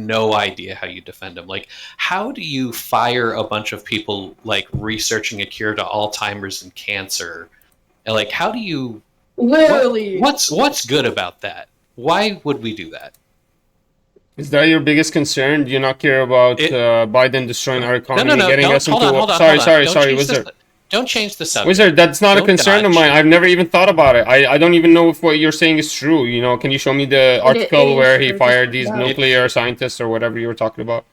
no idea how you defend them. Like, how do you fire a bunch of people like researching a cure to Alzheimer's and cancer? And like, how do you literally what's good about that? Why would we do that? Is that your biggest concern? Do you not care about Biden destroying our economy, getting us into? Sorry, Wizard. Don't change the subject. Wizard, that's not a concern of mine. I've never even thought about it. I don't even know if what you're saying is true. You know, can you show me the article where he fired these nuclear scientists or whatever you were talking about?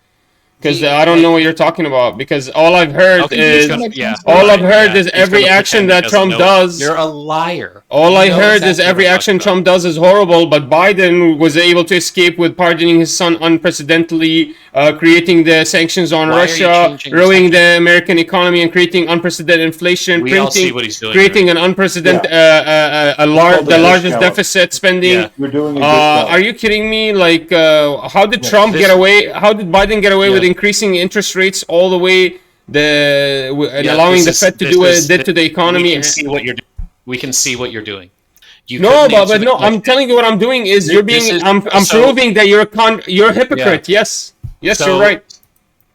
Because I don't know what you're talking about. Because all I've heard is every action that Trump does. You're a liar. All I heard is every action Trump does is horrible. But Biden was able to escape with pardoning his son unprecedentedly, creating the sanctions on Russia, ruining the American economy, and creating unprecedented inflation. Creating an unprecedented, the largest deficit spending. Yeah. You're doing are you kidding me? Like, how did Trump get away? How did Biden get away with increasing interest rates all the way allowing the Fed to do what it did to the economy? We can see what you're doing. I'm telling you what I'm doing is I'm proving that you're a hypocrite. Yeah. Yes, you're right.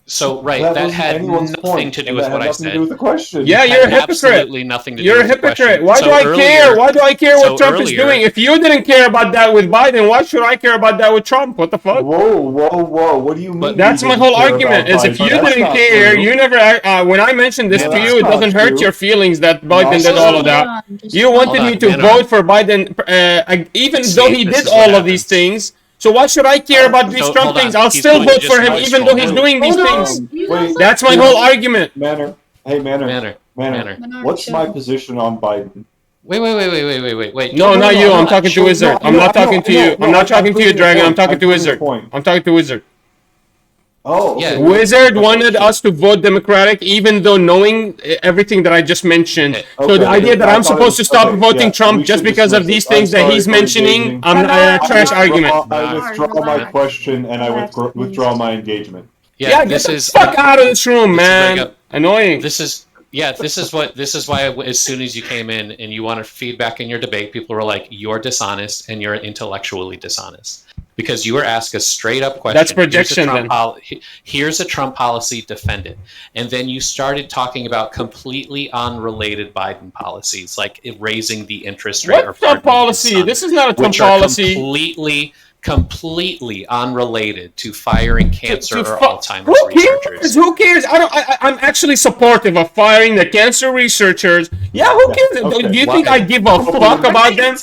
So that had nothing to do with what I said. To do with the question. Yeah, you're a hypocrite. Absolutely nothing to do with the question. You're a hypocrite. Why do I care? Why do I care what Trump is doing? If you didn't care about that with Biden, why should I care about that with Trump? What the fuck? Whoa! What do you mean? That's my whole argument. Is if you didn't care, you never. When I mentioned this to you, it doesn't hurt your feelings that Biden did all of that. You wanted me to vote for Biden, even though he did all of these things. So why should I care about these Trump things? I'll still vote for him even though he's doing these things. That's my whole argument. Manor. What's my position on Biden? Wait. No, not you. I'm talking to Wizard. I'm not talking to you. I'm not talking to you, Dragon. I'm talking to Wizard. I'm talking to Wizard. Oh, okay. Wizard wanted us to vote Democratic, even though knowing everything that I just mentioned. Okay. So the idea that I'm supposed to stop voting Trump just because of these things that he's mentioning, I'm a trash argument. I withdraw my question and I withdraw my engagement. Yeah, get the fuck out of this room, man. Annoying. This is why as soon as you came in and you wanted feedback in your debate, people were like, "You're dishonest and you're intellectually dishonest." Because you were asked a straight up question. That's projection then. Here's a Trump policy, defend it. And then you started talking about completely unrelated Biden policies, like raising the interest rate. What Trump policy? This is not a Trump policy. Completely unrelated to firing cancer or Alzheimer's researchers. Who cares? I'm actually supportive of firing the cancer researchers. Yeah, who cares? Do you think I give a fuck about them?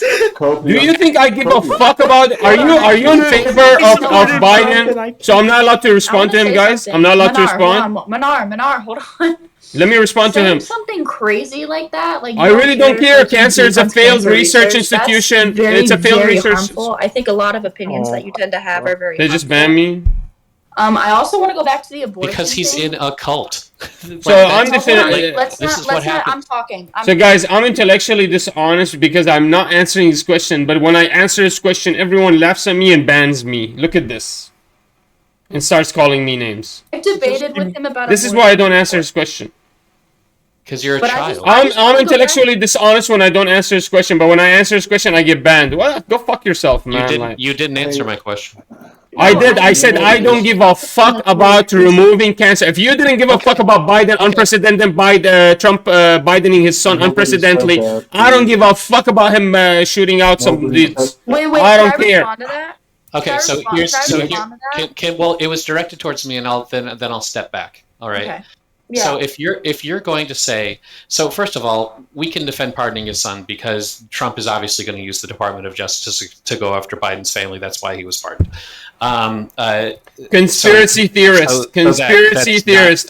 Do you think I give a fuck about? Are you in favor of Biden? So I'm not allowed to respond to him, guys. I'm not allowed to respond. Manar, hold on. Let me respond to him. Something crazy like that, like I really don't care. Cancer is a failed research institution. It's a failed research. Harmful. I think a lot of opinions that you tend to have are very. They just ban me. I also want to go back to the abortion because he's in a cult. So I'm definitively. I'm talking. So guys, I'm intellectually dishonest because I'm not answering this question. But when I answer this question, everyone laughs at me and bans me. Look at this. And starts calling me names. I've debated with him about. This is why I don't answer this question. Because you're a child. I'm intellectually dishonest when I don't answer this question, but when I answer this question, I get banned. Well, go fuck yourself, man. You didn't answer my question. I did. I said I don't give a fuck about removing cancer. If you didn't give a fuck about Biden, unprecedented Trump Bidening his son unprecedentedly, I don't give a fuck about him shooting out some dudes. Wait, I don't care. Okay, well, it was directed towards me, and then I'll step back. All right. Okay. Yeah. So if you're going to say, so first of all, we can defend pardoning his son because Trump is obviously going to use the Department of Justice to go after Biden's family. That's why he was pardoned. Conspiracy theorist,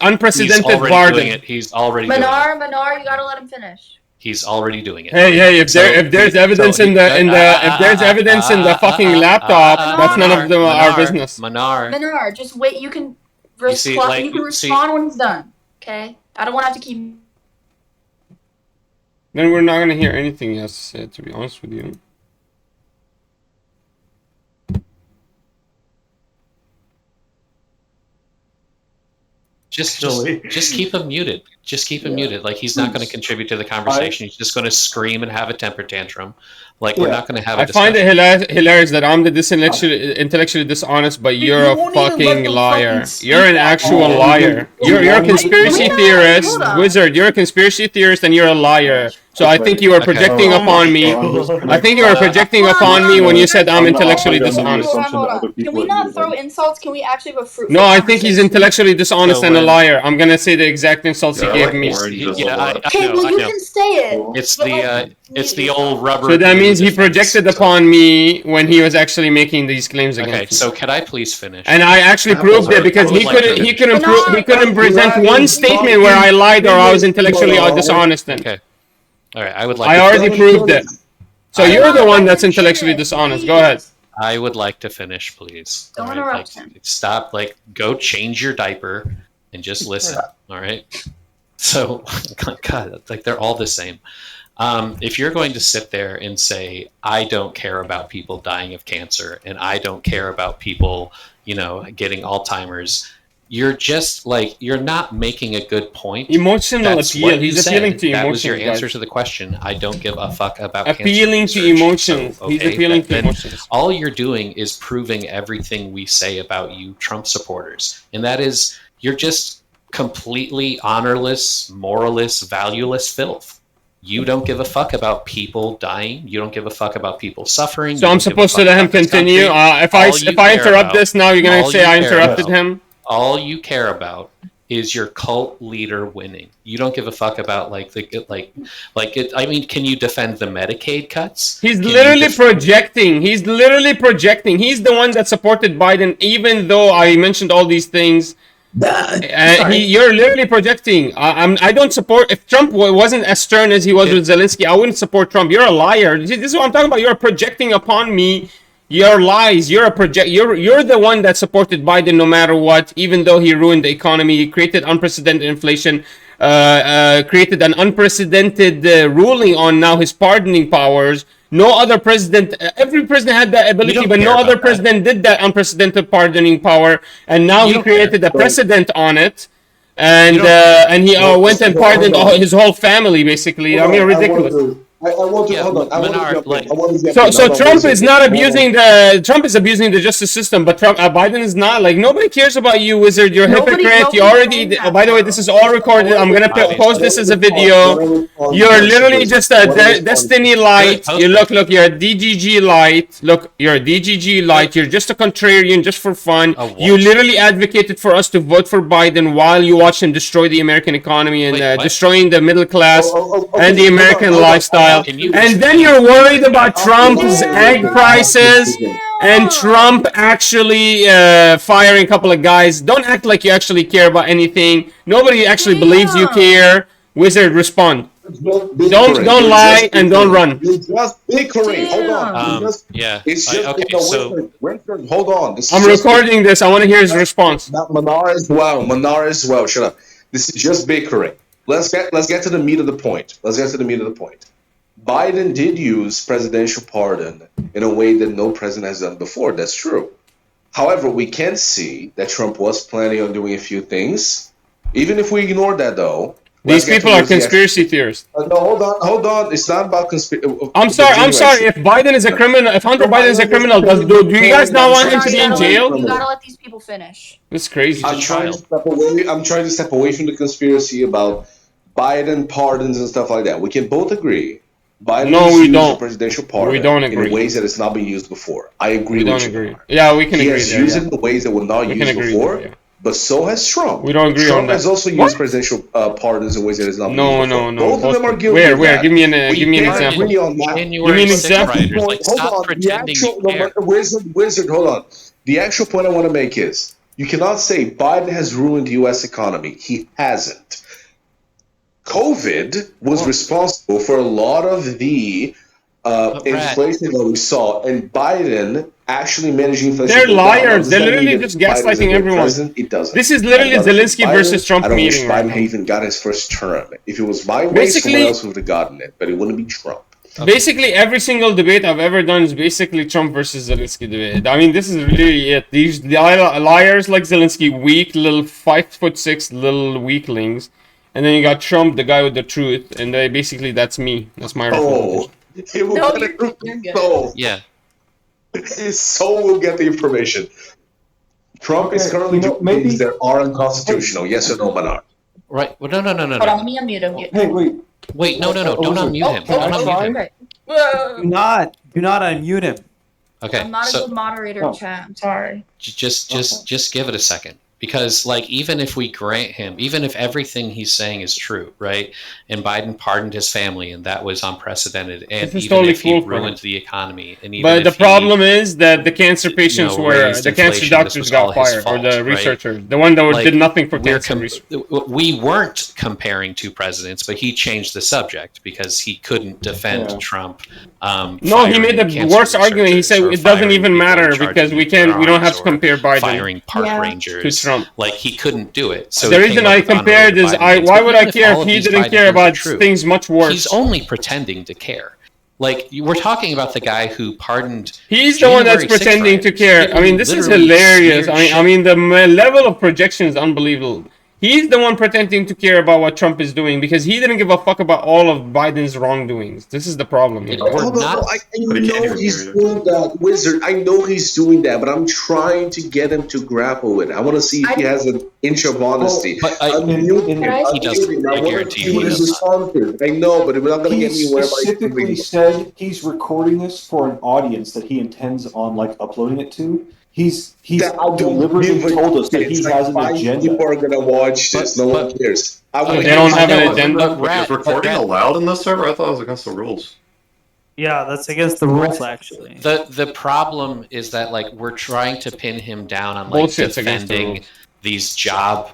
unprecedented pardon. He's already doing it. Manar, you gotta let him finish. He's already doing it. Hey! If there's evidence in the fucking laptop, that's none of our business. Manar, just wait. You can respond when he's done. Okay, I don't want to have to keep. Then we're not gonna hear anything he has to say. To be honest with you. Just keep him muted. Just keep him muted. Like, he's not going to contribute to the conversation. He's just going to scream and have a temper tantrum. Like, we're not going to have a discussion. I find it hilarious that I'm the intellectually dishonest, but you're a fucking liar. You're an actual liar. You're a conspiracy theorist. Wizard, you're a conspiracy theorist and you're a liar. So I think you were projecting upon me. I think you were projecting upon me when you said I'm intellectually dishonest. Hold on. Can we not throw insults? Can we actually have a fruitful No, I think he's intellectually dishonest and a liar. I'm gonna say the exact insults he gave me. Okay, well you can say it. It's the old rubber. So that means he projected upon me when he was actually making these claims against me. Okay, so can I please finish? And I actually proved it because he couldn't present one statement where I lied or I was intellectually dishonest. Okay. All right, I would like. I already proved it. So you're the one that's intellectually dishonest. Go ahead. I would like to finish, please. Don't interrupt him. Stop. Like, go change your diaper and just listen. All right. So, God, like they're all the same. If you're going to sit there and say, I don't care about people dying of cancer and I don't care about people, getting Alzheimer's, you're just like, you're not making a good point. Emotional appeal. He's appealing to emotions. That was your answer to the question. I don't give a fuck about appealing to emotions. So, he's appealing to emotions. All you're doing is proving everything we say about you Trump supporters. And that is, you're just completely honorless, moralist, valueless filth. You don't give a fuck about people dying. You don't give a fuck about people suffering. So I'm supposed to let him continue? If I interrupt this now, you're going to say I interrupted him? All you care about is your cult leader winning. You don't give a fuck about I mean, can you defend the Medicaid cuts? He's literally projecting. He's the one that supported Biden, even though I mentioned all these things. You're literally projecting. I don't support. If Trump wasn't as stern as he was with Zelensky, I wouldn't support Trump. You're a liar. This is what I'm talking about. You're projecting upon me your lies. You're the one that supported Biden no matter what, even though he ruined the economy, he created unprecedented inflation, created an unprecedented ruling on now his pardoning powers. No other president, every president had that ability, but no other president did that unprecedented pardoning power. And now he created a precedent on it. And he went and pardoned his whole family, basically. I mean, ridiculous. I want to hold on. So Trump is not abusing Trump is abusing the justice system, but Biden is not. Like, nobody cares about you, Wizard. You're a hypocrite. You already. By the way, this is all recorded. I'm gonna post this as a video. You're literally just a Destiny light. You look. You're a DGG light. Look, you're a DGG light. You're just a contrarian, just for fun. You literally advocated for us to vote for Biden while you watch him destroy the American economy and destroying the middle class and the American lifestyle. And then you're worried about Trump's egg prices and Trump actually firing a couple of guys. Don't act like you actually care about anything. Nobody actually believes you care. Wizard, respond. Don't lie and don't run. Just bickering. Hold on. It's just okay. So hold on. I'm recording this. I want to hear his response. Manar as well. Shut up. This is just bickering. Let's get to the meat of the point. Biden did use presidential pardon in a way that no president has done before. That's true. However, we can see that Trump was planning on doing a few things. Even if we ignore that, though. These people are conspiracy theorists. No, hold on. It's not about conspiracy. I'm sorry. If Biden is a criminal, if Hunter Biden is a criminal, do you guys not want him to be in jail? You gotta let these people finish. It's crazy. I'm trying to step away from the conspiracy about Biden pardons and stuff like that. We can both agree. Biden used a presidential pardon in ways that it's not been used before. I agree with you. Yeah, we can agree. He has used it in ways that were not used before, but so has Trump. We don't agree on that. Trump has also used presidential pardons in ways that it's not been used before. No. Both of them are guilty. Where? Give me an example. Give me an example. Stop pretending you care. Wizard, hold on. The actual point I want to make is, you cannot say Biden has ruined the U.S. economy. He hasn't. COVID was responsible for a lot of the inflation that we saw, and Biden actually managed inflation. They're liars. They're literally just gaslighting everyone. It doesn't. This is literally Zelensky versus Trump meeting. I don't wish Biden even got his first term. If it was my way, someone else would have gotten it, but it wouldn't be Trump. Basically, every single debate I've ever done is basically Trump versus Zelensky debate. I mean, this is really it. These liars like Zelensky, weak little 5'6" little weaklings. and then you got Trump, the guy with the truth, and basically that's me. That's my representation. You're good. Yeah. His soul will get the information. Trump is currently doing things that are unconstitutional. Yes or no, Bernard? Right. Well, no. Hold on, let me unmute him. Hey, wait. Wait, no. Don't unmute him. Can I Don't unmute him. Okay. Do not unmute him. Okay. I'm not a good moderator in chat. I'm sorry. Just give it a second. Because, like, even if we grant him, even if everything he's saying is true, right, and Biden pardoned his family, and that was unprecedented, and even totally if he cool ruined the economy, and even but if the problem is that the cancer patients raised the cancer inflation, doctors got fired, fault, or the right? researchers, the one that Like, did nothing for cancer research. We weren't comparing two presidents, but he changed the subject because he couldn't defend Trump. No, he made the worst argument. He said it doesn't even matter because we don't have to compare Biden firing park rangers to Trump. Like, he couldn't do it. So the reason I compared is why would I care if he didn't care about things much worse? He's only pretending to care. Like, we're talking about the guy who pardoned. He's the one that's pretending to care. I mean, this is hilarious. I mean, the level of projection is unbelievable. He's the one pretending to care about what Trump is doing because he didn't give a fuck about all of Biden's wrongdoings. This is the problem. I know he's doing that, Wizard. I know he's doing that, but I'm trying to get him to grapple with it. I want to see if he has an inch of honesty. But he doesn't. I guarantee you he doesn't. I know, but we're not going to get anywhere. He specifically said he's recording this for an audience that he intends on, like, uploading it to. He's deliberately told us that he has an agenda. People are going to watch this. No one cares. They don't have an agenda. Is recording allowed in this server? I thought it was against the rules. Yeah, that's against the rules, actually. The problem is that, like, we're trying to pin him down on, like, defending these job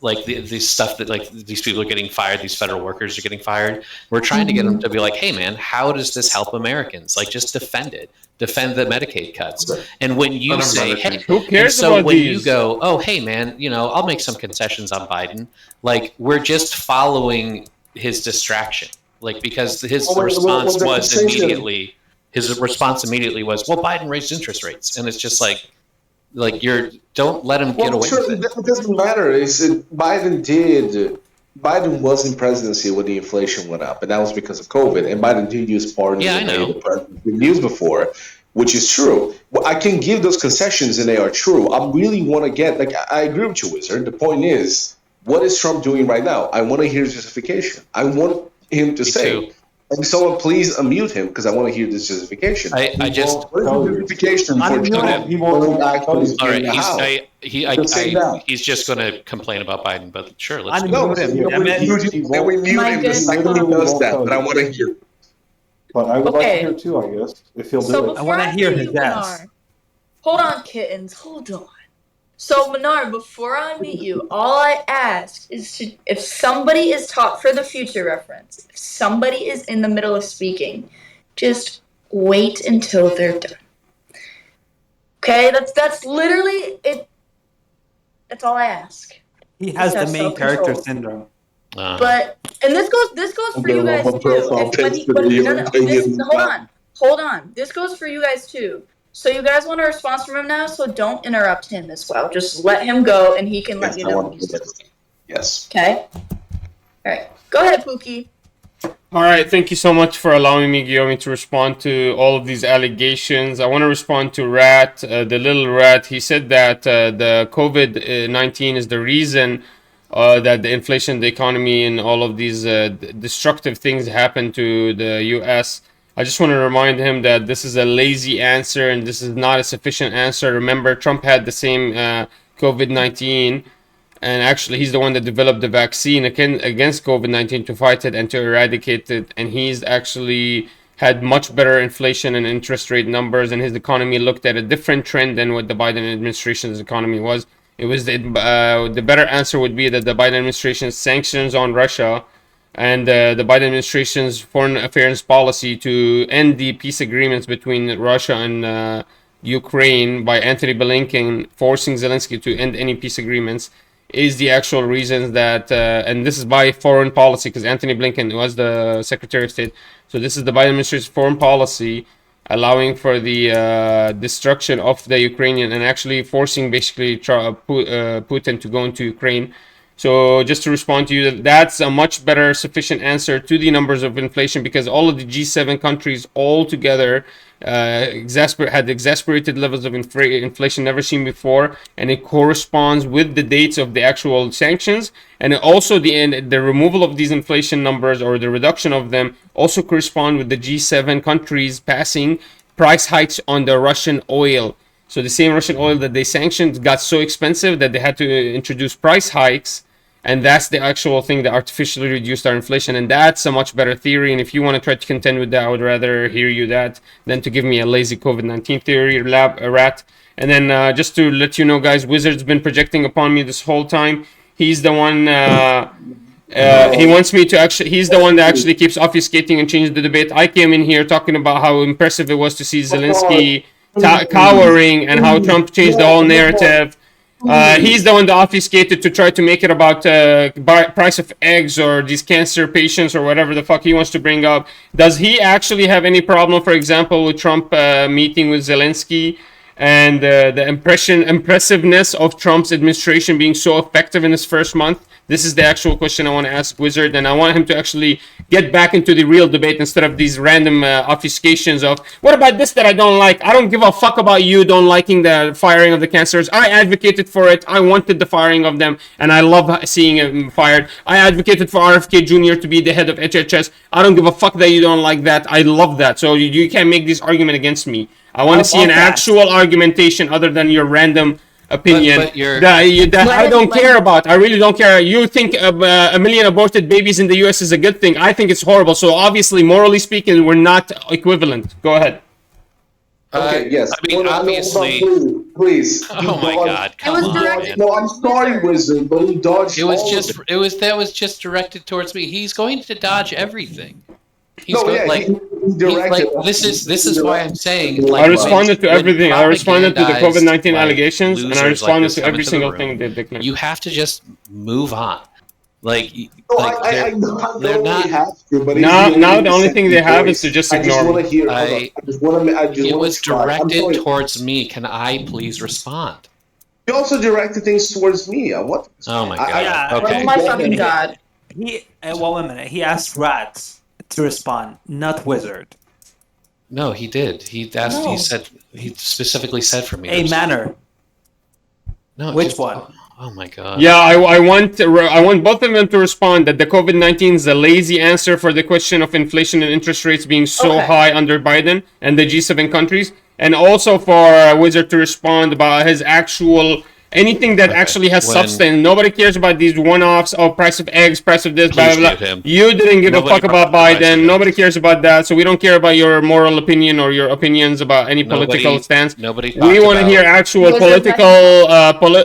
like the stuff that, like, these people are getting fired, these federal workers are getting fired. We're trying to get them to be like, hey man, how does this help Americans? Like, just defend it. Defend the Medicaid cuts. And when you say, hey, who cares so about when these? you go, oh hey man, I'll make some concessions on Biden, like, we're just following his distraction. Like, because his response immediately was, well, Biden raised interest rates. And it's just like don't let him get away with it. It doesn't matter. Biden was in presidency when the inflation went up, and that was because of COVID. And Biden did use pardons I know. been used before, which is true. Well, I can give those concessions, and they are true. I really want to get, like, I agree with you, Wizard. The point is, what is Trump doing right now? I want to hear justification. I want him to say. And someone please unmute him because I want to hear this justification. Justification for Trump. He's just going to complain about Biden, but sure, let's go. And we mute him the second he does that, but I want to hear. But I would like to hear too, I guess, if he'll do it. I want to hear his ass. Hold on, kittens. Hold on. So, Menard, before I meet you, all I ask is if somebody is taught for the future reference, if somebody is in the middle of speaking, just wait until they're done. Okay, that's literally it. That's all I ask. He has the main character syndrome. But this goes for you guys too. Hold on. This goes for you guys too. So you guys want a response from him now, so don't interrupt him as well. Just let him go, and he can let you know when he's done. Yes. Okay? All right. Go ahead, Pookie. All right. Thank you so much for allowing me, Guillaume, to respond to all of these allegations. I want to respond to Rat, the little rat. He said that the COVID-19 is the reason that the inflation, the economy, and all of these destructive things happen to the U.S., I just want to remind him that this is a lazy answer and this is not a sufficient answer. Remember, Trump had the same COVID-19, and actually he's the one that developed the vaccine against COVID-19 to fight it and to eradicate it. And he's actually had much better inflation and interest rate numbers, and his economy looked at a different trend than what the Biden administration's economy was. It was the better answer would be that the Biden administration's sanctions on Russia and the Biden administration's foreign affairs policy to end the peace agreements between Russia and Ukraine by Anthony Blinken forcing Zelensky to end any peace agreements is the actual reasons that, and this is by foreign policy because Anthony Blinken was the Secretary of State. So this is the Biden administration's foreign policy allowing for the destruction of the Ukrainian and actually forcing basically Putin to go into Ukraine So just to respond to you, that's a much better sufficient answer to the numbers of inflation, because all of the G7 countries all together had exasperated levels of inflation never seen before, and it corresponds with the dates of the actual sanctions, and also the removal of these inflation numbers or the reduction of them also correspond with the G7 countries passing price hikes on the Russian oil. So the same Russian oil that they sanctioned got so expensive that they had to introduce price hikes, and that's the actual thing that artificially reduced our inflation. And that's a much better theory. And if you want to try to contend with that, I would rather hear you that than to give me a lazy COVID-19 theory rat. And then just to let you know, guys, Wizard's been projecting upon me this whole time. He's the one. He wants me to actually. He's the one that actually keeps obfuscating and changing the debate. I came in here talking about how impressive it was to see Zelensky cowering and how Trump changed the whole narrative. He's the one that obfuscated to try to make it about price of eggs or these cancer patients or whatever the fuck he wants to bring up. Does he actually have any problem, for example, with Trump meeting with Zelensky and the impressiveness of Trump's administration being so effective in his first month? This is the actual question I want to ask Wizard, and I want him to actually get back into the real debate instead of these random obfuscations of, what about this that I don't like? I don't give a fuck about you don't liking the firing of the cancerers. I advocated for it. I wanted the firing of them, and I love seeing him fired. I advocated for RFK Jr. to be the head of HHS. I don't give a fuck that you don't like that. I love that. So you can't make this argument against me. I want to see an actual argumentation other than your random opinion that I don't care about. I really don't care. You think a million aborted babies in the US is a good thing. I think it's horrible. So obviously, morally speaking, we're not equivalent. Go ahead. Okay, yes. I mean, obviously. Please. Oh my God! Come on, man. No, I'm sorry, Wizard, but he dodged. That was just directed towards me. He's going to dodge everything. He directed. This is why I'm saying. Like, I responded to everything. I responded to the COVID-19 allegations, and I responded to every single thing they declared. You have to just move on. Like, I know they're not. Have to, but now the only thing they have is to just ignore. It was directed towards me. Can I please respond? You also directed things towards me. What? Oh my God! Okay. Oh my fucking God! Well, wait a minute. He asked Rats to respond, not Wizard. No, he did. He asked. No. He specifically said for me. A manner. No. Which one? Oh my God. Yeah, I want both of them to respond that the COVID-19 is a lazy answer for the question of inflation and interest rates being so high under Biden and the G7 countries, and also for Wizard to respond about his actual. Anything that actually has substance. Nobody cares about these one-offs. Oh, price of eggs, price of this, blah, blah, blah. You didn't give a fuck about Biden. Nobody cares about that. So we don't care about your moral opinion or your opinions about any political stance. We want to hear actual political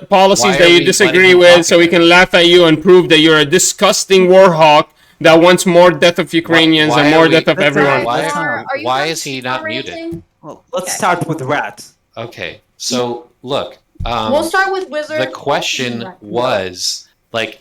policies that you disagree with, so we can laugh at you and prove that you're a disgusting war hawk that wants more death of Ukrainians and more death of everyone. Why is he not muted? Well, let's start with Rat. Okay, so look. We'll start with Wizard. The question was like,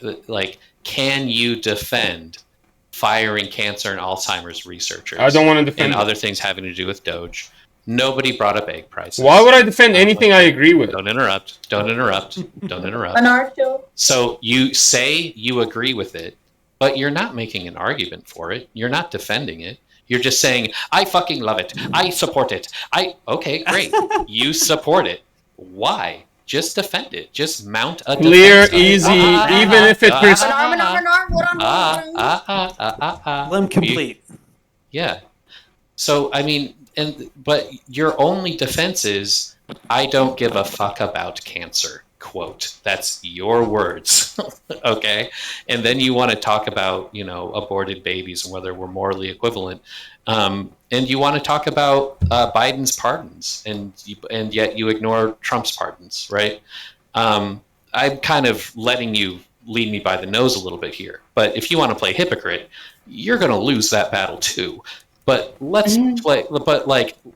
can you defend firing cancer and Alzheimer's researchers? I don't want to defend and other things having to do with Doge. Nobody brought up egg prices. Why would I defend anything I agree with? Don't interrupt. Don't interrupt. Don't interrupt. So you say you agree with it, but you're not making an argument for it. You're not defending it. You're just saying, I fucking love it. I support it. Okay, great. You support it. Why? Just defend it. Just mount a clear, easy, even if it... Let him complete. Yeah. So, I mean, but your only defense is, I don't give a fuck about cancer. Quote. That's your words. Okay? And then you want to talk about, aborted babies and whether we're morally equivalent. And you want to talk about Biden's pardons, and yet you ignore Trump's pardons, right? I'm kind of letting you lead me by the nose a little bit here. But if you want to play hypocrite, you're going to lose that battle too. But let's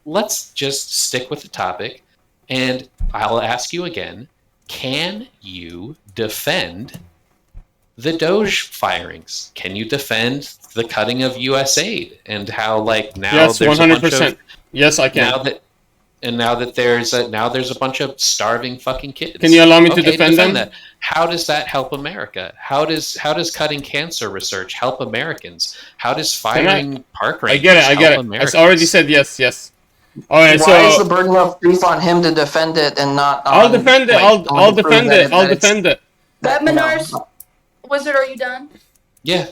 let's just stick with the topic, and I'll ask you again: can you defend the Doge firings? Can you defend the cutting of U.S. aid and how now yes, 100%. Yes, I can. And now that there's a bunch of starving fucking kids. Can you allow me to defend them? That. How does that help America? How does cutting cancer research help Americans? How does firing park rangers I get it. Americans? I already said yes. All right, Why is the burden of proof on him to defend it and not on... I'll defend it. I'll defend it. That Menar's Wizard, are you done? Yeah.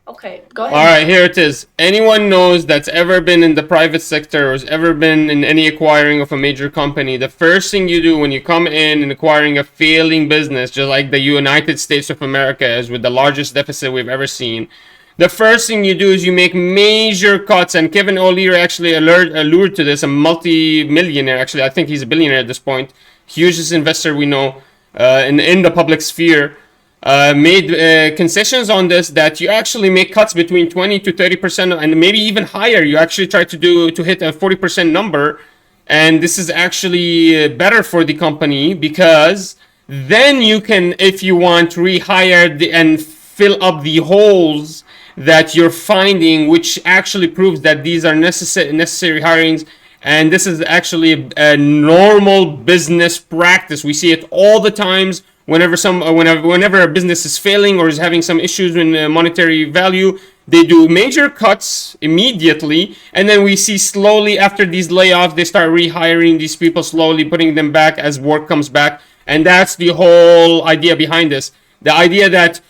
Okay, go ahead. All right, here it is. Anyone knows that's ever been in the private sector or has ever been in any acquiring of a major company, the first thing you do when you come in and acquiring a failing business, just like the United States of America is with the largest deficit we've ever seen, the first thing you do is you make major cuts. And Kevin O'Leary actually allured to this, a multi-millionaire, actually, I think he's a billionaire at this point, hugest investor we know in the public sphere. Made concessions on this that you actually make cuts between 20 to 30% and maybe even higher. You actually try to hit a 40% number, and this is actually better for the company because then you can, if you want, rehire and fill up the holes that you're finding, which actually proves that these are necessary hirings. And this is actually a normal business practice. We see it all the times. Whenever a business is failing or is having some issues in monetary value, they do major cuts immediately, and then we see slowly after these layoffs, they start rehiring these people, slowly putting them back as work comes back. And that's the whole idea behind this. The idea that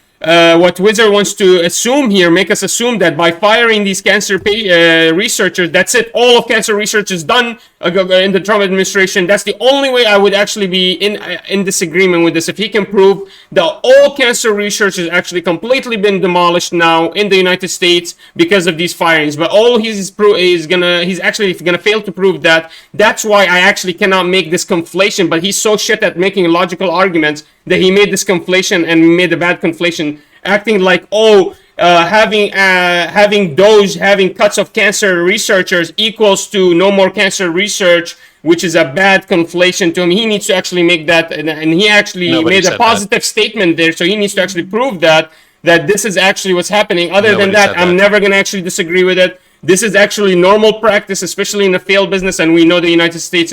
what Wizard wants to assume here, make us assume that by firing these cancer researchers, that's it. All of cancer research is done in the Trump administration. That's the only way I would actually be in disagreement with this. If he can prove that all cancer research has actually completely been demolished now in the United States because of these firings, but all he's actually gonna fail to prove that. That's why I actually cannot make this conflation. But he's so shit at making logical arguments that he made this conflation and made a bad conflation, acting like, having cuts of cancer researchers equals to no more cancer research, which is a bad conflation to him. He needs to actually make that, and he actually made a positive statement there, so he needs to actually prove that this is actually what's happening. Other than that, I'm never going to actually disagree with it. This is actually normal practice, especially in a failed business, and we know the United States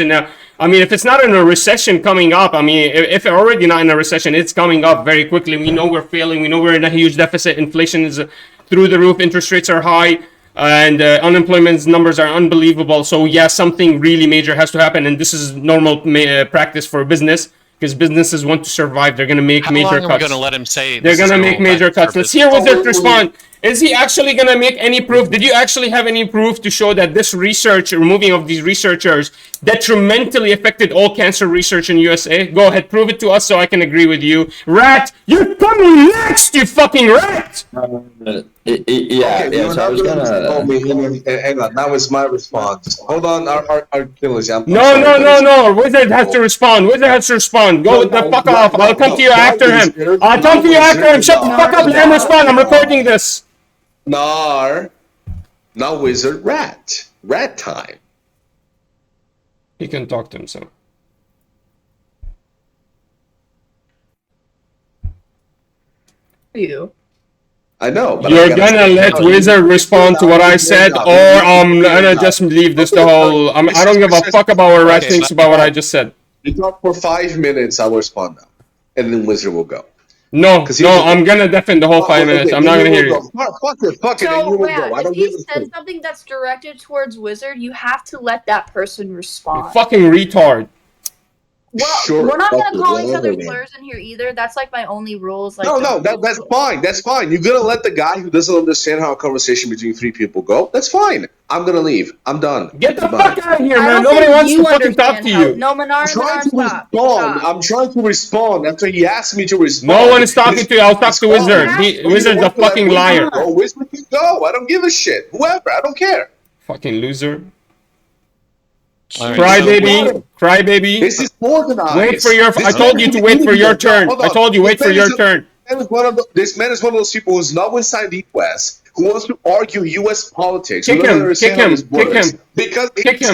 if it's not in a recession coming up, if it's already not in a recession, it's coming up very quickly. We know we're failing. We know we're in a huge deficit. Inflation is through the roof. Interest rates are high, and unemployment numbers are unbelievable. So yeah, something really major has to happen, and this is normal practice for business. Because businesses want to survive, they're going to make major cuts. How long are we going to let him say they're going to make major cuts? Let's hear Wizard respond. Is he actually going to make any proof? Did you actually have any proof to show that this research, removing of these researchers, detrimentally affected all cancer research in USA? Go ahead, prove it to us so I can agree with you. Rat, you're coming next, you fucking rat! So I was gonna... Hang on, that was my response. Hold on, our killers. No. Wizard has to respond. Go the fuck off. I'll come to you after him. Shut the fuck up, let him respond. I'm recording this. Not Wizard, Rat. Rat time. He can talk to himself. You. I know. But you're gonna let Wizard respond to what I said, or I'm gonna just leave this the whole. I don't give a fuck about what Rat thinks about what I just said. You talk for 5 minutes. I'll respond now, and then Wizard will go. No, I'm gonna defend the whole 5 minutes. I'm not gonna hear you. Fuck it, and you will go. If he says something that's directed towards Wizard, you have to let that person respond. You fucking retard. Well, sure, we're not gonna call each other slurs in here either. That's like my only rules. Like, that's fine. That's fine. You're gonna let the guy who doesn't understand how a conversation between 3 people go. That's fine. I'm gonna leave. I'm done. Get the fuck out of here, man. Nobody wants to fucking talk to you. No, Menard, stop. I'm trying to respond after he asked me to respond. No one is talking to you. I'll talk to Wizard. Wizard's a fucking liar. Wizard can go. I don't give a shit. Whoever. I don't care. Fucking loser. Right, Crybaby. This is organized. Wait for your. I told you to wait for your turn. I told you wait for your turn. This man is one of those people who's not inside the U.S. who wants to argue U.S. politics. Kick him.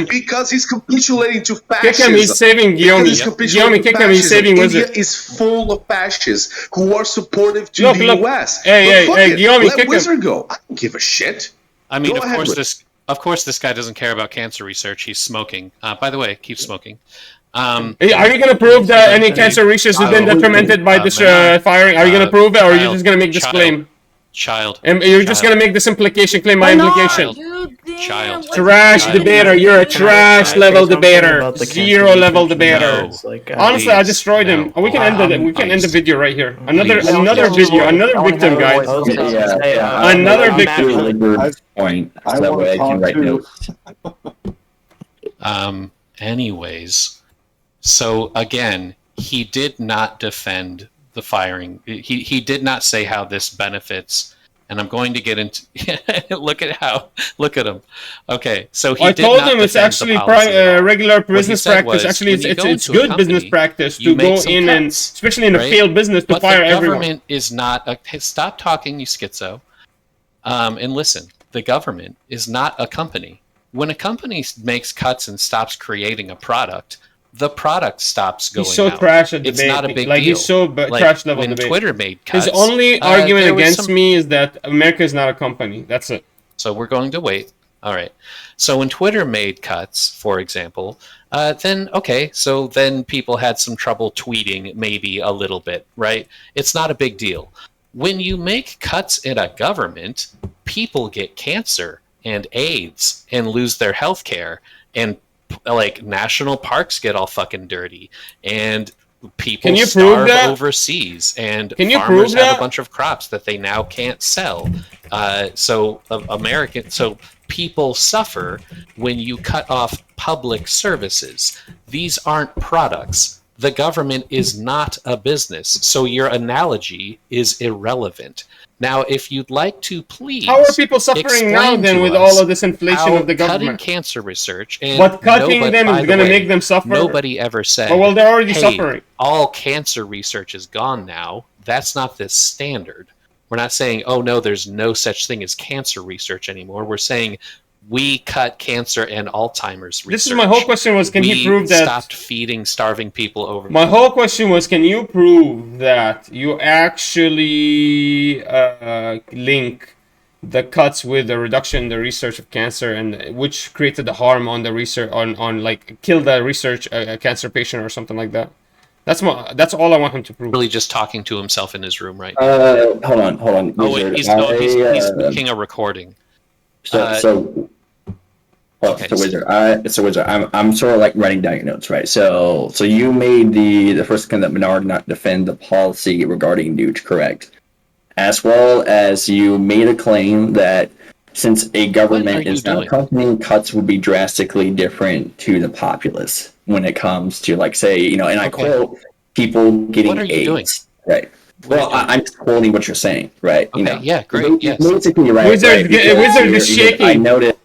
Because he's capitulating to fascism. Kick him. He's saving Guillaume. Guillaume, kick him. He's saving Wizard. India is full of fascists who are supportive to the U.S. Hey, Guillaume, kick him. Let Wizard go. I don't give a shit. Of course, of course, this guy doesn't care about cancer research. He's smoking. By the way, keep smoking. Are you going to prove that any cancer research has been detrimented by this firing? Are you going to prove it, or are you just going to make this claim? And you're just going to make this implication claim by implication. Trash debater. You're a trash level debater. 0 level debater. Honestly, I destroyed him. We can end it. We can end the video right here. Another video. Another victim, guys. Another victim. Point. So that way I can write notes. Anyways, so again, he did not defend the firing. He did not say how this benefits. And I'm going to get into look at him. Okay, so I told him it's actually regular business practice. Actually, it's good business practice to go in and, especially in a failed business, to fire everyone. The government is not. Stop talking, you schizo, and listen. The government is not a company. When a company makes cuts and stops creating a product, the product stops going out. He's so trash at debate. It's not a big deal. He's so trash level when debate. Twitter made cuts, his only argument against me is that America is not a company. That's it. So we're going to wait. All right. So when Twitter made cuts, for example, then people had some trouble tweeting maybe a little bit, right? It's not a big deal. When you make cuts in a government, people get cancer and AIDS and lose their health care, and like national parks get all fucking dirty, and people starve overseas, and farmers have a bunch of crops that they now can't sell. So people suffer when you cut off public services. These aren't products. The government is not a business, so your analogy is irrelevant. Now, if you'd like to please, how are people suffering now then with all of this inflation of the government? Cutting cancer research, and but cutting them is going to make them suffer. Nobody ever said, well, they're already suffering. All cancer research is gone now. That's not the standard. We're not saying, oh no, there's no such thing as cancer research anymore. We're saying we cut cancer and Alzheimer's research. This is my whole question was, can he prove that... We stopped feeding starving people over... My whole question was, can you prove that you actually link the cuts with the reduction in the research of cancer, and which created the harm on the research, on like, killed the research a cancer patient or something like that? That's all I want him to prove. Really just talking to himself in his room right now. Hold on. Oh, wait, he's making a recording. So Wizard, I'm sort of like writing down your notes, right? So you made the first claim that Menard not defend the policy regarding nukes, correct? As well as you made a claim that since a government is not a company, cuts would be drastically different to the populace when it comes to, like, say, and I quote, people getting AIDS, right? Well, I'm just quoting what you're saying, right? Okay, yeah, great, yes. Basically, right. Wizard is shaking. I noticed.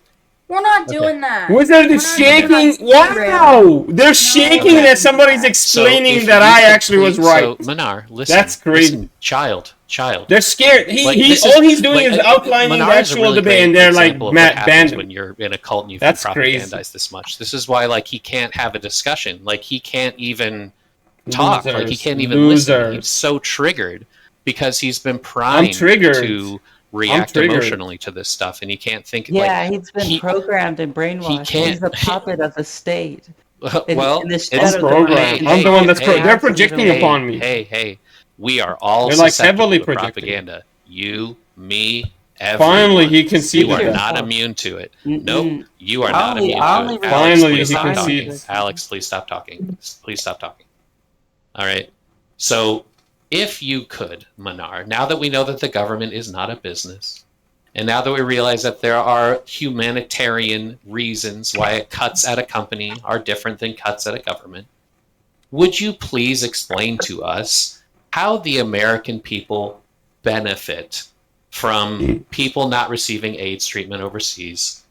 We're not doing that. Wizard is shaking. Wow! They're shaking that somebody's explaining that I actually was right. So, Manar, listen. That's crazy. Listen, child. They're scared. All he's doing is outlining the actual debate, and they're like, Matt, banned when you're in a cult and you propagandize this much. This is why, like, he can't have a discussion. Like, he can't even talk. Like, he can't even listen. He's so triggered because he's been primed to react emotionally to this stuff, and he can't think. Yeah, he's been programmed and brainwashed. He's a puppet of the state. Well, it's programmed. I'm the one that's they're projecting upon me. Hey, we are all they're like heavily projecting propaganda. You, me, everyone. Finally, he conceded. You are not immune to it. Nope, you are not immune to it. Finally, he conceded. Alex, please stop talking. Please stop talking. All right. So, if you could, Manar, now that we know that the government is not a business, and now that we realize that there are humanitarian reasons why cuts at a company are different than cuts at a government, would you please explain to us how the American people benefit from people not receiving AIDS treatment overseas,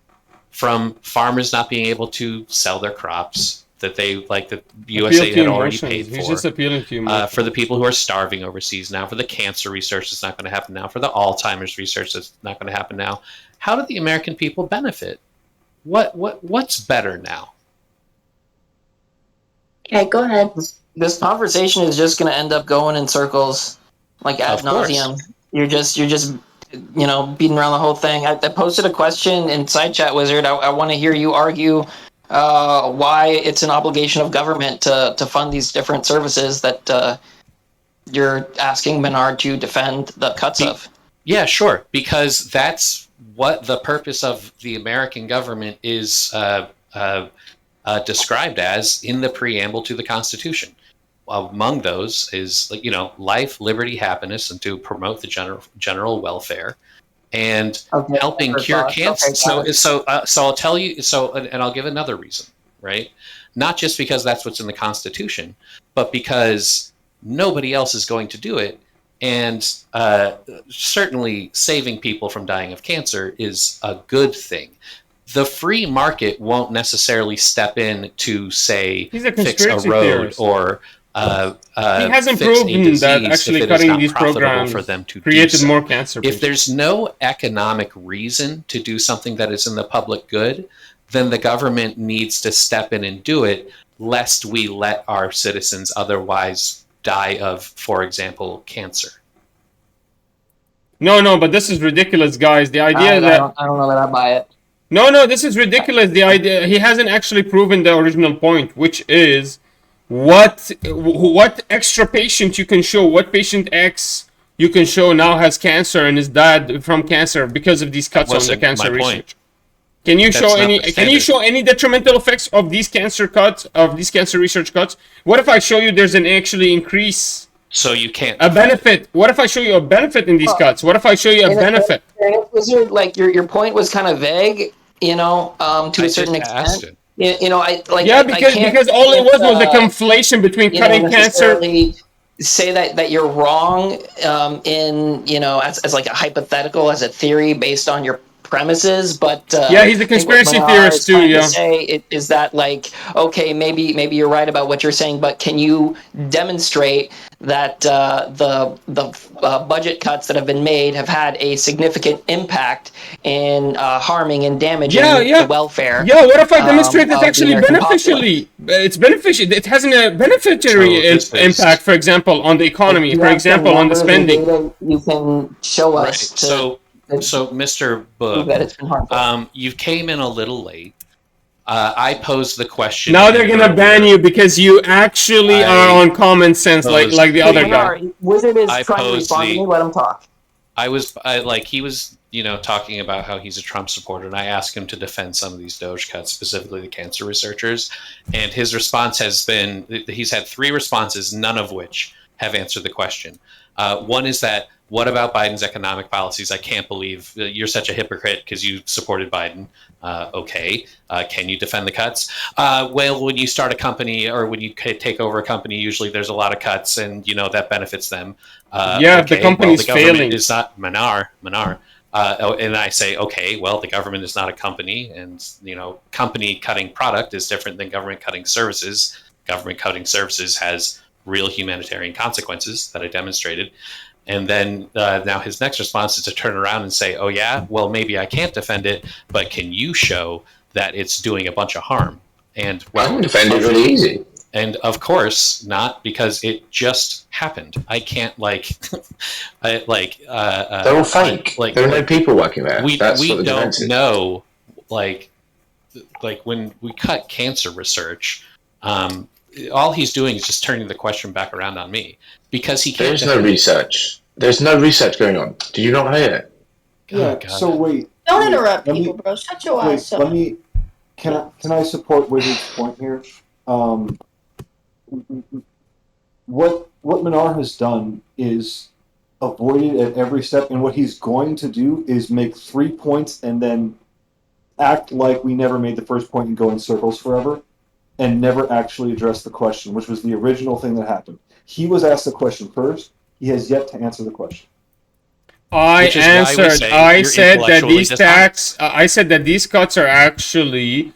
from farmers not being able to sell their crops that they, like, the USA had already paid for. He's just appealing to you. For the people who are starving overseas now, for the cancer research that's not going to happen now, for the Alzheimer's research that's not going to happen now. How do the American people benefit? What's better now? Okay, go ahead. This conversation is just going to end up going in circles, like ad nauseum. You're just beating around the whole thing. I posted a question in Side Chat Wizard. I want to hear you argue why it's an obligation of government to fund these different services that you're asking Menard to defend the cuts of. Yeah, sure. Because that's what the purpose of the American government is described as in the preamble to the Constitution. Among those is, life, liberty, happiness, and to promote the general welfare, and helping cure cancer. So I'll tell you. And I'll give another reason, right? Not just because that's what's in the Constitution, but because nobody else is going to do it, and certainly saving people from dying of cancer is a good thing. The free market won't necessarily step in to say fix a road theorist. Or he hasn't proven that actually cutting these programs for them to created more cancer. If there's no economic reason to do something that is in the public good, then the government needs to step in and do it, lest we let our citizens otherwise die of, for example, cancer. No, but this is ridiculous, guys. The idea that I don't know that I buy it. No, this is ridiculous. The idea he hasn't actually proven the original point, which is what extra patient you can show, what patient X you can show now has cancer and is died from cancer because of these cuts on the cancer research. Can you show any detrimental effects of these cancer cuts, of these cancer research cuts? What if I show you there's an actually increase? So you can't a benefit. What if I show you a benefit in these cuts? What if I show you a benefit? Like your point was kind of vague, to a certain extent. Because all it was a conflation between cutting cancer. Say that you're wrong as like a hypothetical, as a theory based on your premises, but he's a conspiracy theorist too. Yeah, is that okay? Maybe you're right about what you're saying, but can you demonstrate that the budget cuts that have been made have had a significant impact in harming and damaging the welfare? Yeah, what if I demonstrate it's actually beneficially? It's beneficial. It has a beneficiary impact, for example, on the economy, for example, on the spending. You can show us. So, Mr. Book, you came in a little late. I posed the question. Now they're gonna ban you because you actually are on common sense, like the other guy. Wizard is trying to respond to me. Let him talk. He was, talking about how he's a Trump supporter, and I asked him to defend some of these Doge cuts, specifically the cancer researchers, and his response has been, he's had 3 responses, none of which have answered the question. One is that, what about Biden's economic policies? I can't believe you're such a hypocrite because you supported Biden. Okay. Can you defend the cuts? Well, when you start a company or when you take over a company, usually there's a lot of cuts and, that benefits them. The company's failing. It's not Manar. And I say, okay, well, the government is not a company. And, company cutting product is different than government cutting services. Government cutting services has real humanitarian consequences that I demonstrated. And then now his next response is to turn around and say, oh, yeah, well, maybe I can't defend it, but can you show that it's doing a bunch of harm? And I can defend it really easy. And of course not, because it just happened. I can't they're all fake. There are no people working there. We don't know, when we cut cancer research, all he's doing is just turning the question back around on me because he can't. There's no research. There's no research going on. Do you not hear it? Yeah. So wait. Don't interrupt people, bro. Shut your ass up. Can I support Wizard's point here? What Manar has done is avoided at every step, and what he's going to do is make 3 points and then act like we never made the first point and go in circles forever. And never actually addressed the question, which was the original thing that happened. He was asked the question first. He has yet to answer the question. I answered. I said that these I said that these cuts are actually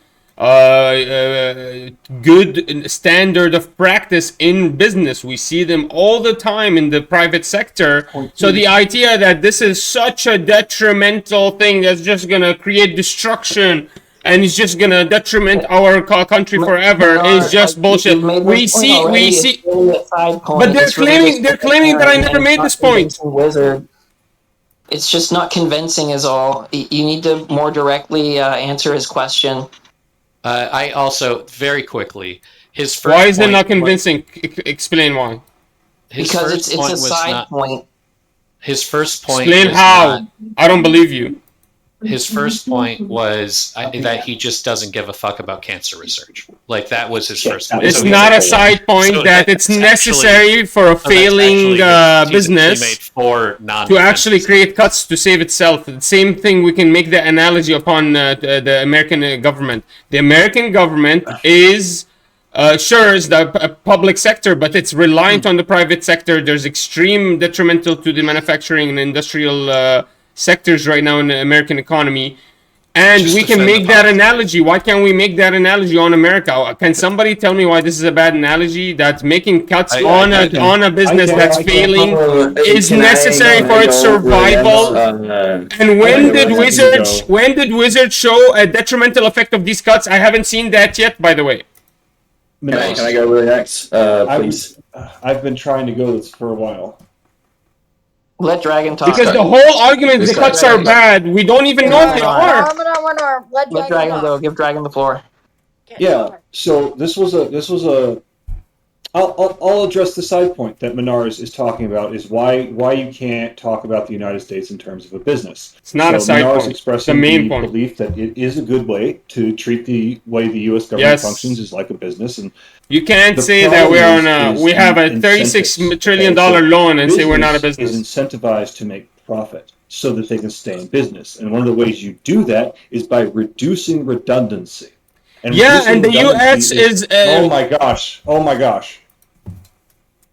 good standard of practice in business. We see them all the time in the private sector. So the idea that this is such a detrimental thing that's just gonna create destruction and it's just gonna detriment our country forever is just bullshit. We see, but they're claiming that I never made this point. It's just not convincing is all. You need to more directly answer his question. I also, very quickly, his first Why is it point not convincing? Explain why. Because it's a side point. His first point Explain was how. not, I don't believe you. his first point was that he just doesn't give a fuck about cancer research. Like, that was his first point. It's So not a side point that it's necessary for a failing business made 4 to actually create cuts to save itself. The same thing, we can make the analogy upon the American government. The American government is sure is the public sector, but it's reliant on the private sector. There's extreme detrimental to the manufacturing and industrial sectors right now in the American economy. And we can make that analogy. Why can't we make that analogy on America? Can somebody tell me why this is a bad analogy? That making cuts on a business that's failing is necessary for its survival. And when did Wizards show a detrimental effect of these cuts? I haven't seen that yet, by the way. Can I go really next, please? I've been trying to go this for a while. Let Dragon talk. Because the whole argument the cuts are bad, we don't even know if they are. Let Dragon go. Give Dragon the floor. Yeah. So this was a. I'll address the side point that Menars is talking about, is why you can't talk about the United States in terms of a business. It's not a side Menars point. expressing the main the point. belief that it is a good way to treat the way the U.S. government functions is like a business, and you can't say that we have a $36 trillion loan and say we're not a business. Is incentivized to make profit so that they can stay in business, and one of the ways you do that is by reducing redundancy. And the U.S. is. Oh my gosh.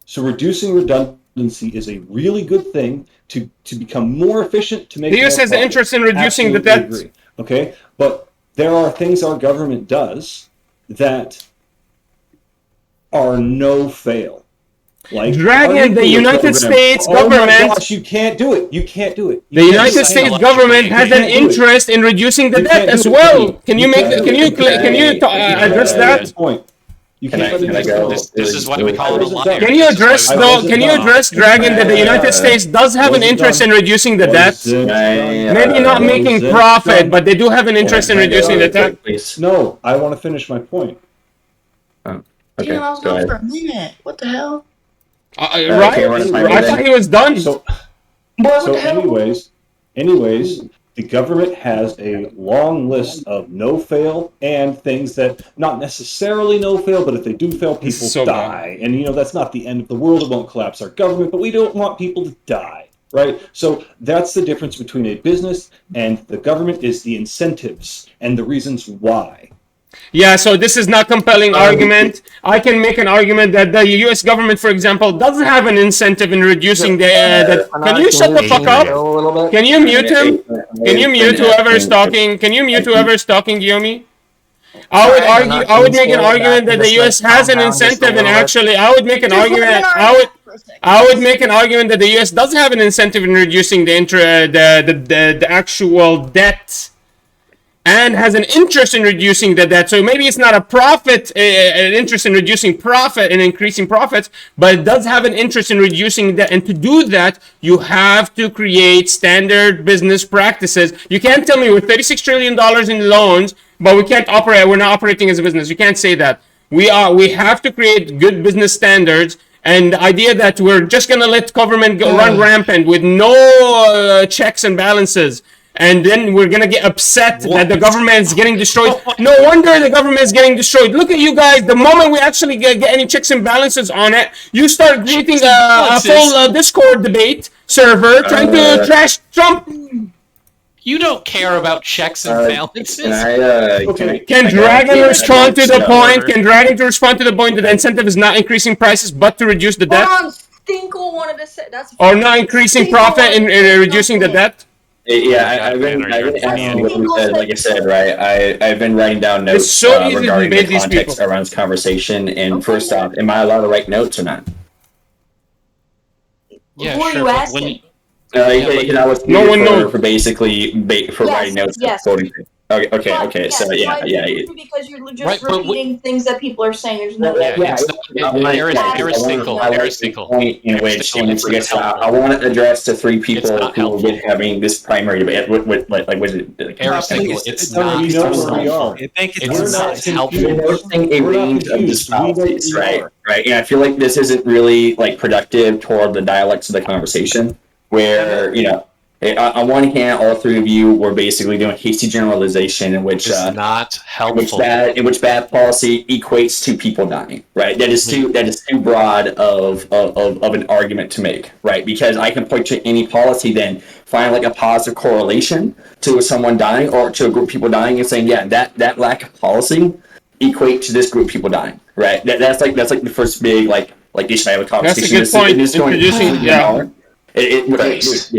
So reducing redundancy is a really good thing to become more efficient, to make the U.S. has an interest in reducing the debt. Agree. Okay, but there are things our government does that are no fail. Like Dragon, the United States government. Oh my gosh, you can't do it. The United States government has an interest in reducing the debt as well. Can you address that? Point. Can I go? This is why we call it a liar. Can you address Dragon, that the United States does have an interest in reducing the debt? Maybe not making profit, but they do have an interest in reducing the debt. No, I want to finish my point. Okay, damn, I was going for a minute. What the hell? Right? I thought he was done. So anyways, the government has a long list of no-fail and things that not necessarily no-fail, but if they do fail, people die. And that's not the end of the world. It won't collapse our government, but we don't want people to die, right? So that's the difference between a business and the government, is the incentives and the reasons why. Yeah, so this is not compelling argument. I can make an argument that the U.S. government, for example, doesn't have an incentive in reducing the. Can you shut the fuck up? Can you mute him? Can you mute whoever is talking? Can you mute whoever is talking, Guillaume? I would make an argument that the U.S. has an incentive, and actually, I would make an argument. I would make an argument that the U.S. does have an incentive in reducing the actual debt, and has an interest in reducing the debt. So maybe it's not a profit, an interest in reducing profit and increasing profits, but it does have an interest in reducing debt. And to do that, you have to create standard business practices. You can't tell me with $36 trillion in loans, but we can't operate. We're not operating as a business. You can't say that. We have to create good business standards. And the idea that we're just going to let government run rampant with no checks and balances, and then we're gonna get upset that the government is getting destroyed. No wonder the government is getting destroyed. Look at you guys. The moment we actually get any checks and balances on it, you start creating a full Discord debate server trying to trash Trump. You don't care about checks and balances. Can Dragon respond to the point? Can Dragon respond to the point that the incentive is not increasing prices but to reduce the debt? Stinkle wanted to say that's. Or not increasing profit and reducing the debt? Yeah, I've been asking what we said, like I said, right? I've been writing down notes regarding the context around this conversation. And first off, am I allowed to write notes or not? Yeah, who are you asking? No one knows for basically writing notes. Yes. Okay. So yeah. Because you're just repeating things that people are saying. There's no. Aristotle. Point in which I want to address the three people who will be having this primary debate. Aristotle, it's not. We know where we are. I think It's not helpful. We're noticing a range of dispolicies, right? Right. And I feel like this isn't really like productive toward the dialects of the conversation, where on one hand, all three of you were basically doing hasty generalization in which not helpful. In which bad policy equates to people dying, right? That is too broad of an argument to make, right? Because I can point to any policy, then find like a positive correlation to someone dying or to a group of people dying, and saying, yeah, that lack of policy equate to this group of people dying, right? That's like the first big like issue I have a conversation. That's a good point.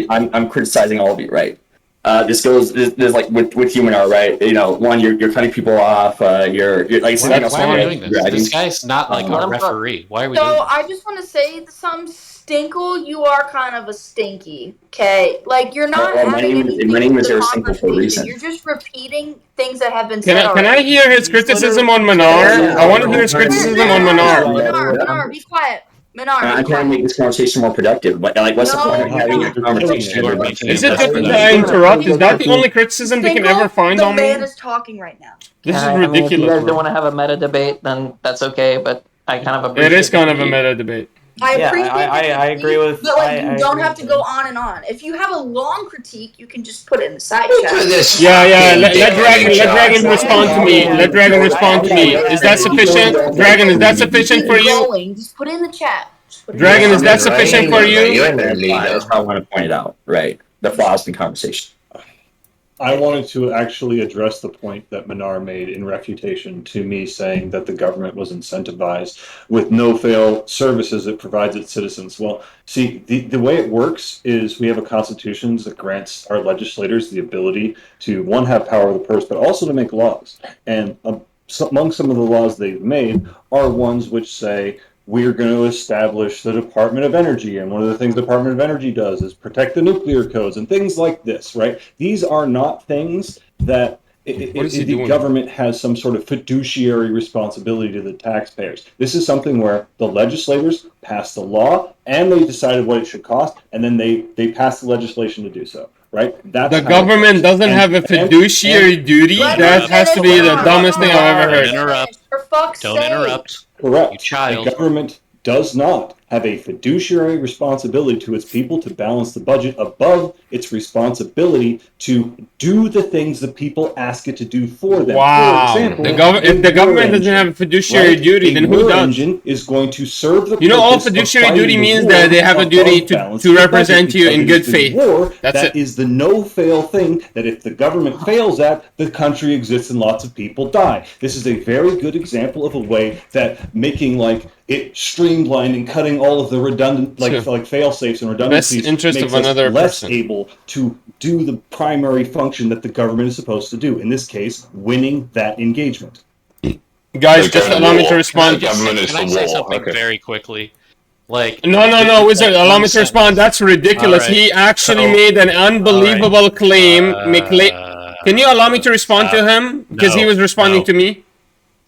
I'm criticizing all of you, right? There's like with Humanar, right? One, you're cutting people off. You're like why are we doing this? This guy's not like a referee. Why are we doing this? So I just want to say, some Stinkle, you are kind of a stinky. Okay, like you're not. My name is Stinkle for a reason. You're just repeating things that have been said. Can I hear his criticism on Manar? I want to hear his criticism on Manar. Manar, be quiet. I'm trying to make this conversation more productive. But like, what's the point of having a conversation? Is it good to interrupt? Is that the only criticism they can ever find on me? The man is talking right now. This is ridiculous. If you guys don't want to have a meta debate, then that's okay. But I kind of appreciate it. Is kind of a meta debate. I agree with. But like, you don't have to go on and on. If you have a long critique, you can just put it in the side chat. Yeah. Let Dragon respond to me. Let Dragon respond to me. Is that sufficient, Dragon? Is that sufficient for you? Just put it in the chat. Dragon, is that sufficient for you? That's how I want to point it out. Right, the flaws in conversation. I wanted to actually address the point that Manar made in refutation to me, saying that the government was incentivized with no-fail services it provides its citizens. Well, see, the way it works is we have a constitution that grants our legislators the ability to, one, have power of the purse, but also to make laws. And among some of the laws they've made are ones which say, we're going to establish the Department of Energy, and one of the things the Department of Energy does is protect the nuclear codes and things like this, right? These are not things that the government has some sort of fiduciary responsibility to the taxpayers. This is something where the legislators passed the law, and they decided what it should cost, and then they passed the legislation to do so. Right? The government doesn't have a fiduciary duty. That has to be the dumbest thing I've ever heard. Don't interrupt. Correct. You child. The government does not have a fiduciary responsibility to its people to balance the budget above its responsibility to do the things the people ask it to do for them. Wow. For example, if the government doesn't have a fiduciary duty, then who does? Engine is going to serve the all fiduciary duty means that they have a duty to represent you in good faith. That is the no-fail thing, that if the government fails at, the country exists and lots of people die. This is a very good example of a way that making it streamlined and cutting all of the redundant like fail safes and redundancies makes us less able to do the primary function that the government is supposed to do. In this case, winning that engagement. Guys, just allow me to respond. Can I say something very quickly? No, Wizard, allow me to respond. That's ridiculous. Right. He actually made an unbelievable claim. Can you allow me to respond to him? Because he was responding to me.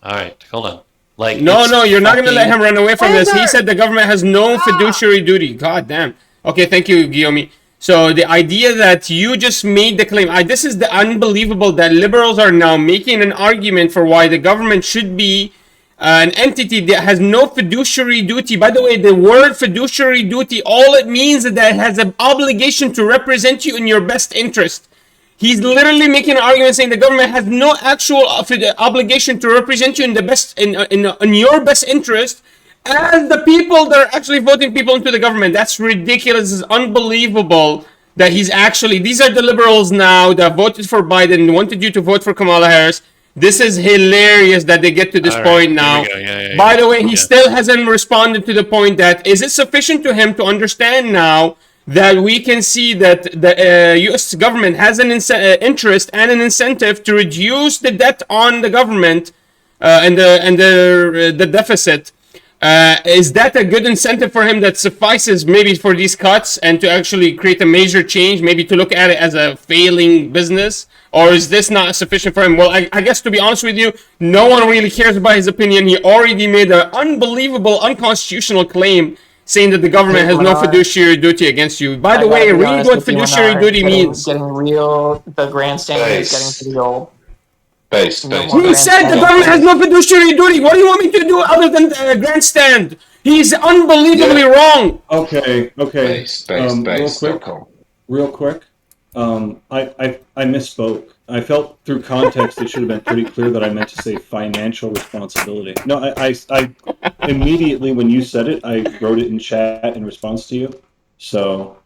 All right, hold on. No, you're not going to let him run away from this. He said the government has no fiduciary duty. God damn. Okay, thank you, Guillaume. So the idea that you just made the claim, this is the unbelievable that liberals are now making an argument for why the government should be an entity that has no fiduciary duty. By the way, the word fiduciary duty, all it means is that it has an obligation to represent you in your best interest. He's literally making an argument saying the government has no actual obligation to represent you in the best in your best interest as the people that are actually voting people into the government. That's ridiculous. It's unbelievable that he's actually... These are the liberals now that voted for Biden, wanted you to vote for Kamala Harris. This is hilarious that they get to this point now. By the way, he still hasn't responded to the point that, is it sufficient to him to understand now that we can see that the U.S. government has an interest and an incentive to reduce the debt on the government and the deficit. Is that a good incentive for him that suffices maybe for these cuts and to actually create a major change, maybe to look at it as a failing business? Or is this not sufficient for him? Well, I guess to be honest with you, no one really cares about his opinion. He already made an unbelievable, unconstitutional claim saying that the government has no fiduciary duty against you. By the way, read what fiduciary duty means. Getting real, the grandstanding is getting pretty old. He said the government has no fiduciary duty. What do you want me to do other than grandstand? He's unbelievably wrong. Okay. Real quick. I misspoke. I felt through context it should have been pretty clear that I meant to say financial responsibility. No, I immediately when you said it, I wrote it in chat in response to you. So.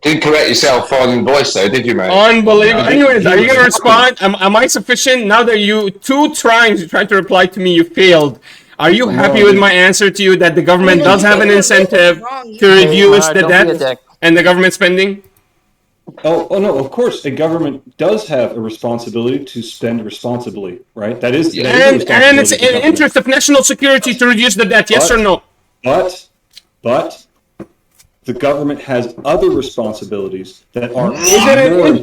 Didn't correct yourself on voice though, did you, man? Unbelievable. Anyways, are you gonna respond? Am I sufficient now that you 2 times you tried to reply to me, you failed? Are you happy with my answer to you that the government does have an incentive to reduce the debt and the government spending? Oh no! Of course, a government does have a responsibility to spend responsibly, right? That is, and it's in the interest of national security to reduce the debt. Yes or no? But. The government has other responsibilities that are.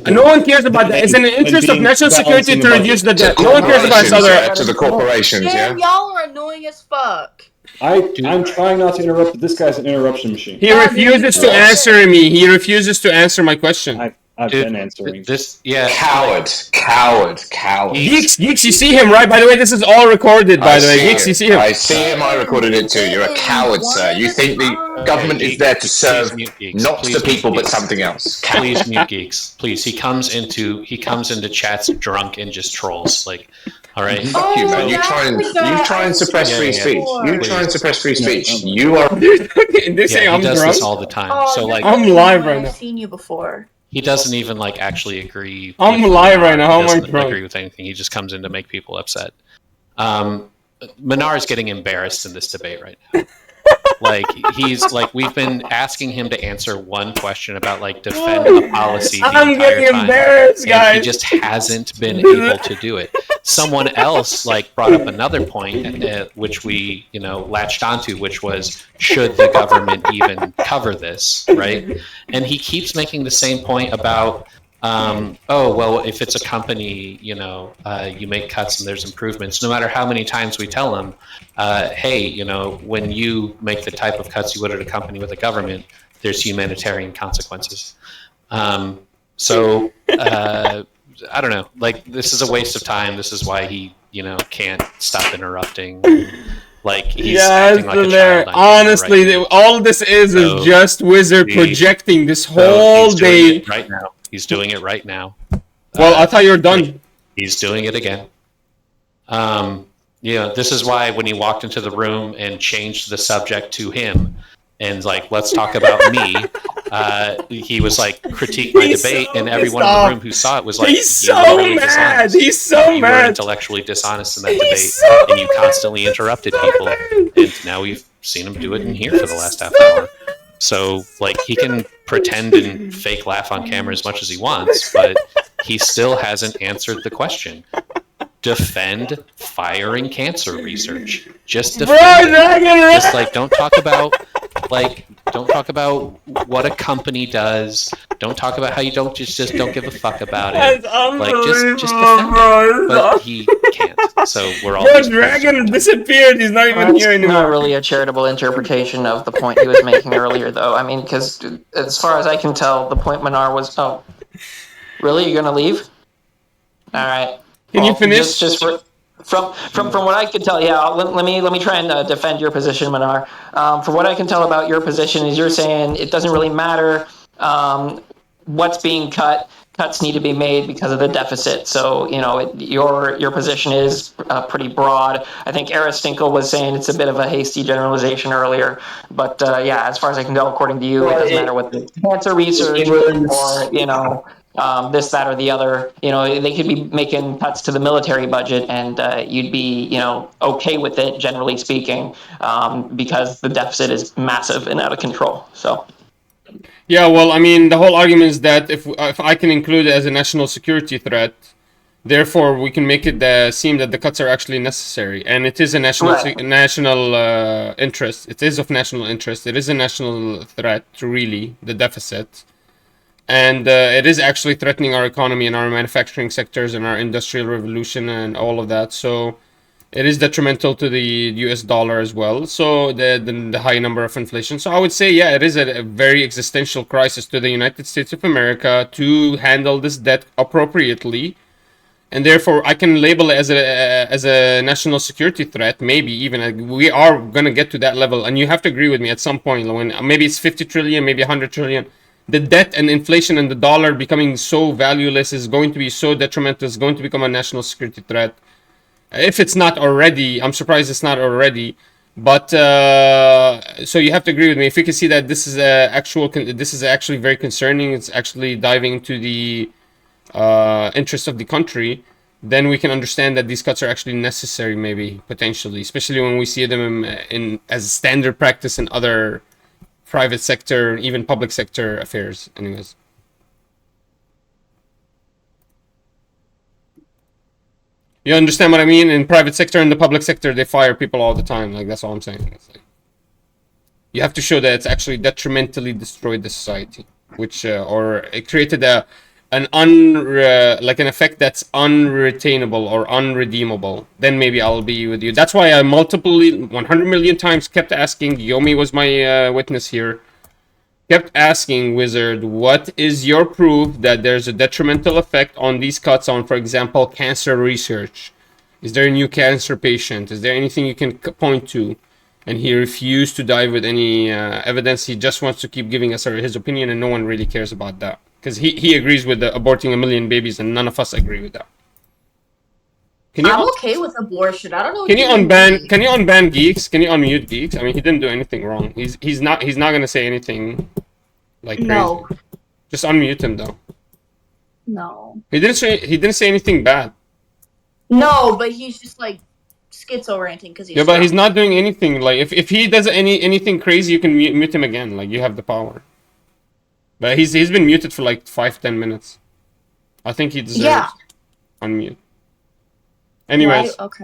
No one cares about that. It's in the interest of national security to reduce the debt. No one cares about other. To the corporations, Damn, y'all are annoying as fuck. I'm trying not to interrupt, but this guy's an interruption machine. He refuses to answer me. He refuses to answer my question. I've been answering. Coward. Geeks, you see him, right? By the way, this is all recorded, by the way. Geeks, you see him. I see him, I recorded it too. You're a coward, sir. You think the government is there to serve not the people, but something else. Please mute Geeks. Please. He comes into chats drunk and just trolls. Like, all right. Fuck you, man. You try and suppress free speech. You try and suppress free speech. You are. They say he I'm does drunk. this all the time. So like, I'm live right now. I've seen you before. He doesn't even like actually agree. I'm live right now. How am I drunk? He doesn't agree with anything. He just comes in to make people upset. Manar is getting embarrassed in this debate right now. Like we've been asking him to answer one question about like defend a policy. I'm getting embarrassed, guys. He just hasn't been able to do it. Someone else like brought up another point, which we latched onto, which was should the government even cover this, right? And he keeps making the same point about. Oh, well, if it's a company, you make cuts and there's improvements, no matter how many times we tell them, hey, when you make the type of cuts you would at a company with a government, there's humanitarian consequences. So I don't know, like, this is a waste of time. This is why he, can't stop interrupting. Like, he's acting like a child. Honestly, all this is just Wizard projecting this whole day. Right now. He's doing it right now. Well, I thought you were done. He's doing it again. This is why when he walked into the room and changed the subject to him and like, let's talk about me, he was like, critique my debate, and everyone in the room who saw it was like, he's so mad. He's so you mad. were intellectually dishonest in that debate, and you constantly interrupted people, and now we've seen him do it in here for the last half hour. So, like, he can pretend and fake laugh on camera as much as he wants, but he still hasn't answered the question. Defend firing cancer research. Just defend it. Just, like, don't talk about what a company does. Don't talk about how you don't just don't give a fuck about it. Like, just defend it. But he can't. So we're all. Bro, Dragon disappeared. He's not even here anymore. Not really a charitable interpretation of the point he was making earlier, though. I mean, because as far as I can tell, the point Manar was, oh, really? You're gonna leave? All right. Can you finish? Just from what I can tell, yeah. Let me try and defend your position, Manar. From what I can tell about your position, is you're saying it doesn't really matter what's being cut. Cuts need to be made because of the deficit. So your position is pretty broad. I think Aristotle was saying it's a bit of a hasty generalization earlier, but yeah, as far as I can tell, according to you, it doesn't matter what the cancer research or this, that, or the other. They could be making cuts to the military budget, and you'd be, okay with it, generally speaking, because the deficit is massive and out of control. So. Yeah, well, I mean, the whole argument is that if I can include it as a national security threat, Therefore, we can make it seem that the cuts are actually necessary, and it is a national interest. It is of national interest. It is a national threat, really, the deficit, and it is actually threatening our economy and our manufacturing sectors and our industrial revolution and all of that. So, it is detrimental to the U.S. dollar as well. So the high number of inflation. So I would say, yeah, it is a very existential crisis to the United States of America to handle this debt appropriately. And therefore, I can label it as a national security threat. Maybe even we are gonna get to that level. And you have to agree with me at some point when maybe it's 50 trillion, maybe 100 trillion. The debt and inflation and the dollar becoming so valueless is going to be so detrimental. It's going to become a national security threat. If it's not already, I'm surprised it's not already. But so you have to agree with me. If you can see that this is this is actually very concerning. It's actually diving into the interest of the country, then we can understand that these cuts are actually necessary, maybe potentially, especially when we see them as standard practice in other private sector, even public sector affairs. Anyways. You understand what I mean? In private sector and the public sector, they fire people all the time. Like, that's all I'm saying. It's like, you have to show that it's actually detrimentally destroyed the society, which or it created an effect that's unretainable or unredeemable. Then maybe I'll be with you. That's why I 100 million times kept asking. Yomi was my witness here. Kept asking Wizard, what is your proof that there's a detrimental effect on these cuts on, for example, cancer research? Is there a new cancer patient? Is there anything you can point to? And he refused to dive with any evidence. He just wants to keep giving us his opinion, and no one really cares about that. Because he agrees with aborting 1 million babies, and none of us agree with that. I'm okay with abortion. I don't know. Can you unban Geeks? Can you unmute Geeks? I mean, he didn't do anything wrong. He's not gonna say anything like crazy. No. Just unmute him though. No. He didn't say anything bad. No, but he's just like schizo ranting because he's but he's not doing anything. Like if he does anything crazy, you can mute him again. Like you have the power. But he's been muted for like 5-10 minutes. I think he deserves unmute. Anyways. Right? Okay.